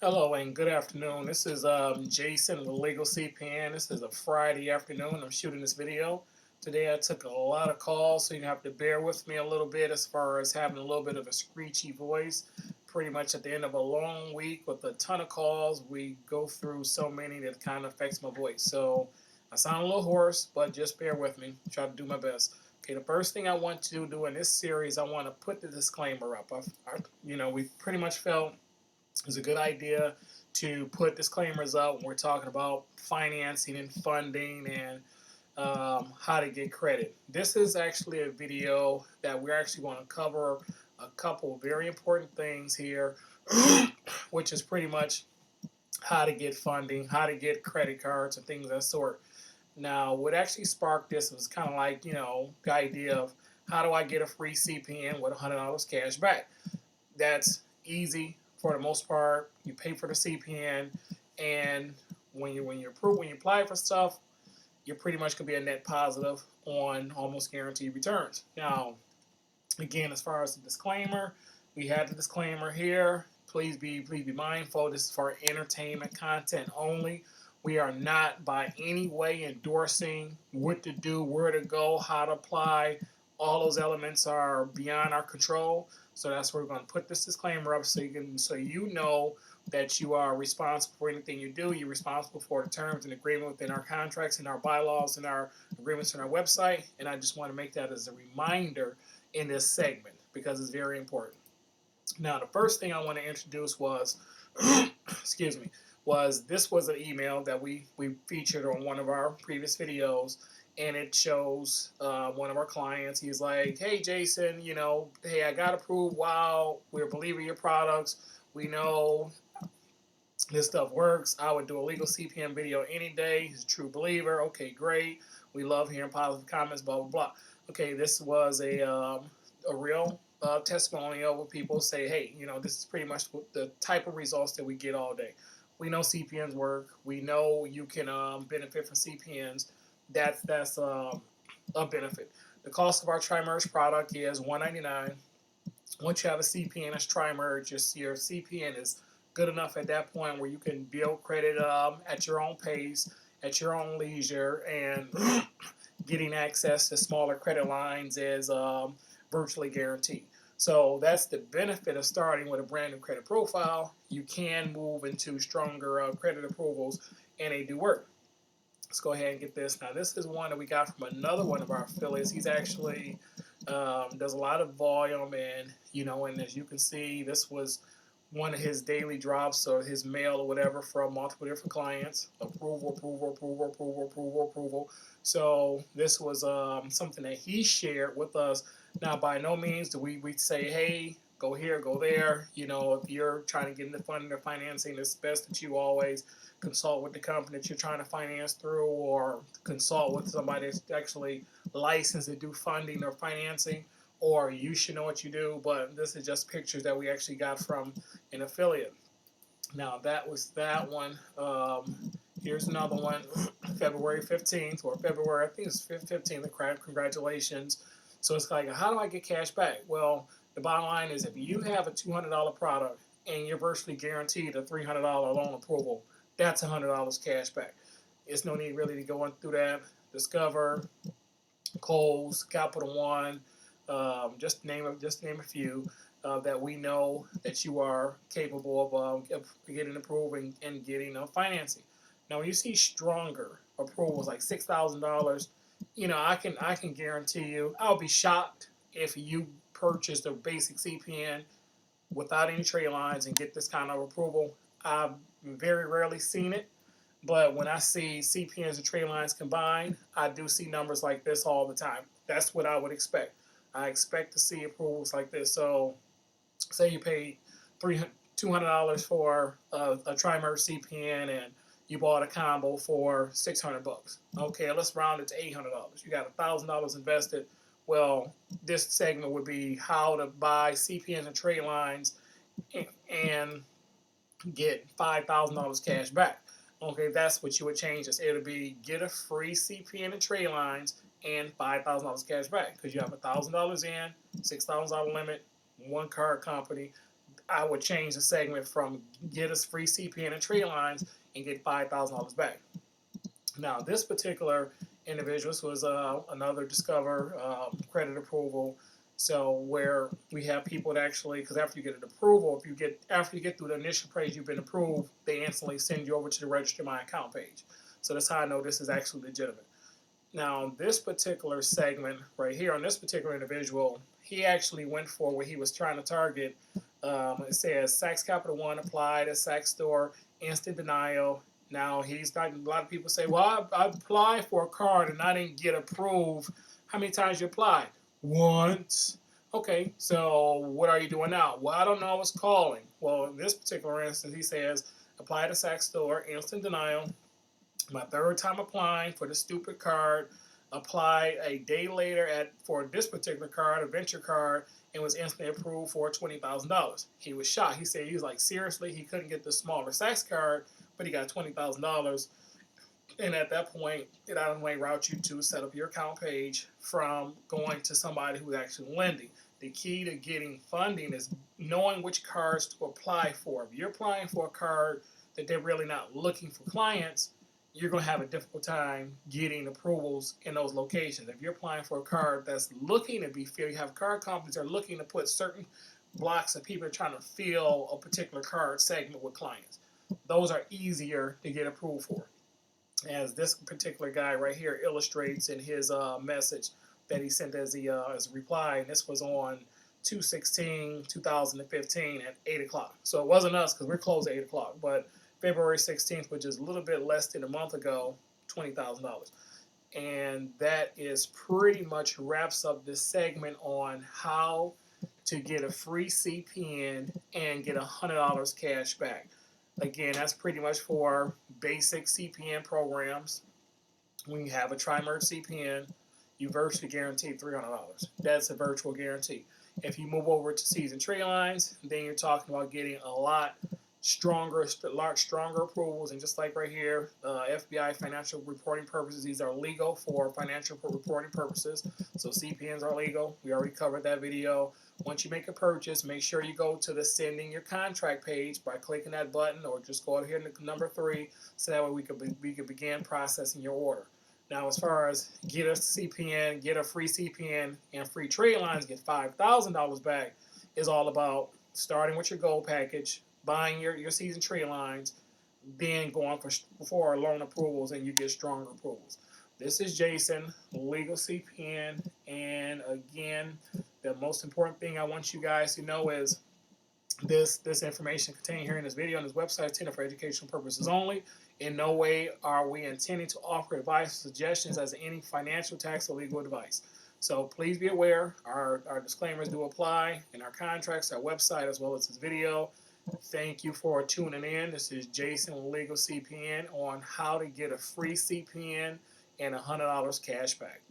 Hello and good afternoon. This is Jason with Legal CPN. This is a Friday afternoon. I'm shooting this video. Today I took a lot of calls, so you have to bear with me a little bit as far as having a little bit of a screechy voice. Pretty much at the end of a long week with a ton of calls, we go through so many that kind of affects my voice. So I sound a little hoarse, but just bear with me. Try to do my best. Okay, the first thing I want to do in this series, I want to put the disclaimer up. We pretty much felt it's a good idea to put disclaimers up when we're talking about financing and funding and how to get credit. This is actually a video that we're actually going to cover a couple of very important things here, which is pretty much how to get funding, how to get credit cards, and things of that sort. Now, what actually sparked this was kind of like, the idea of how do I get a free CPN with $100 cash back? That's easy for the most part. You pay for the CPN, and when you apply for stuff, you're pretty much gonna be a net positive on almost guaranteed returns. Now, again, as far as the disclaimer, we had the disclaimer here. Please be mindful. This is for entertainment content only. We are not by any way endorsing what to do, where to go, how to apply. All those elements are beyond our control. So that's where we're going to put this disclaimer up so you know that you are responsible for anything you do. You're responsible for the terms and agreement within our contracts and our bylaws and our agreements on our website. And I just want to make that as a reminder in this segment because it's very important. Now, the first thing I want to introduce was, excuse me, was this was an email that we featured on one of our previous videos, and it shows one of our clients. He's like, "Hey, Jason, hey, I got approved. Wow, we're believing your products. We know this stuff works. I would do a legal CPM video any day. He's a true believer. Okay, great. We love hearing positive comments. Blah blah blah. Okay, this was a real testimonial where people say, hey, this is pretty much the type of results that we get all day. We know CPNs work. We know you can benefit from CPNs. That's a benefit. The cost of our tri-merge product is $199. Once you have a CPN as tri-merge, your CPN is good enough at that point where you can build credit at your own pace, at your own leisure, and getting access to smaller credit lines is virtually guaranteed. So that's the benefit of starting with a brand new credit profile. You can move into stronger credit approvals, and they do work. Let's go ahead and get this. Now, this is one that we got from another one of our affiliates. He's actually does a lot of volume, and as you can see, this was one of his daily drops or his mail or whatever from multiple different clients. Approval, approval, approval, approval, approval, approval. So this was something that he shared with us. Now, by no means do we say, hey, go here, go there. If you're trying to get into funding or financing, it's best that you always consult with the company that you're trying to finance through, or consult with somebody that's actually licensed to do funding or financing, or you should know what you do. But this is just pictures that we actually got from an affiliate. Now, that was that one. Here's another one, February 15th, or February, I think it's 15th. Congratulations. So it's like, how do I get cash back? Well, the bottom line is if you have a $200 product and you're virtually guaranteed a $300 loan approval, that's $100 cash back. There's no need really to go through that. Discover, Kohl's, Capital One, just name a few that we know that you are capable of getting approved and getting financing. Now, when you see stronger approvals like $6,000, I can guarantee you, I'll be shocked if you purchase the basic CPN without any trade lines and get this kind of approval. I've very rarely seen it, but when I see CPNs and trade lines combined, I do see numbers like this all the time. That's what I would expect. I expect to see approvals like this. So, say you paid $200 for a tri-merge CPN and you bought a combo for $600. Okay, let's round it to $800. You got $1,000 invested. Well, this segment would be how to buy CPNs and trade lines and get $5,000 cash back. Okay, that's what you would change this. It would be get a free CPN and trade lines and $5,000 cash back because you have $1,000 in, $6,000 limit, one card company. I would change the segment from get us free CPN and trade lines and get $5,000 back. Now, this particular individual was another Discover credit approval. So where we have people that actually, because after you get an approval, after you get through the initial page, you've been approved, they instantly send you over to the Register My Account page. So that's how I know this is actually legitimate. Now, this particular segment right here on this particular individual, he actually went for what he was trying to target. It says Saks Capital One applied at Saks store, instant denial. Now, he's got a lot of people say, well, I applied for a card and I didn't get approved. How many times you applied? Once. Okay, so what are you doing now? Well, I don't know. I was calling. Well, in this particular instance, he says, apply to Saks store, instant denial. My third time applying for the stupid card. Applied a day later for this particular card, a venture card, and was instantly approved for $20,000. He was shocked. He was like, seriously, he couldn't get the smaller Saks card, but he got $20,000. And at that point, it automatically routes you to set up your account page from going to somebody who's actually lending. The key to getting funding is knowing which cards to apply for. If you're applying for a card that they're really not looking for clients, you're going to have a difficult time getting approvals in those locations. If you're applying for a card that's looking to be filled, you have card companies that are looking to put certain blocks of people trying to fill a particular card segment with clients. Those are easier to get approved for. As this particular guy right here illustrates in his message that he sent as a reply, and this was on 2/16/2015 at 8 o'clock. So it wasn't us because we're closed at 8 o'clock, but February 16th, which is a little bit less than a month ago, $20,000. And that is pretty much wraps up this segment on how to get a free CPN and get $100 cash back. Again, that's pretty much for basic CPN programs. When you have a tri-merge CPN, you virtually guarantee $300. That's a virtual guarantee. If you move over to season trade lines, then you're talking about getting a lot stronger approvals. And just like right here, FBI financial reporting purposes, these are legal for financial reporting purposes. So CPNs are legal. We already covered that video. Once you make a purchase, make sure you go to the sending your contract page by clicking that button, or just go out here to number 3, so that way we can begin processing your order. Now, as far as get a CPN, get a free CPN, and free trade lines, get $5,000 back, is all about starting with your gold package, buying your season trade lines, then going for loan approvals, and you get stronger approvals. This is Jason, Legal CPN, and again, the most important thing I want you guys to know is this information contained here in this video on this website is intended for educational purposes only. In no way are we intending to offer advice or suggestions as any financial, tax, or legal advice. So please be aware, our disclaimers do apply in our contracts, our website, as well as this video. Thank you for tuning in. This is Jason, Legal CPN, on how to get a free CPN and $100 cash back.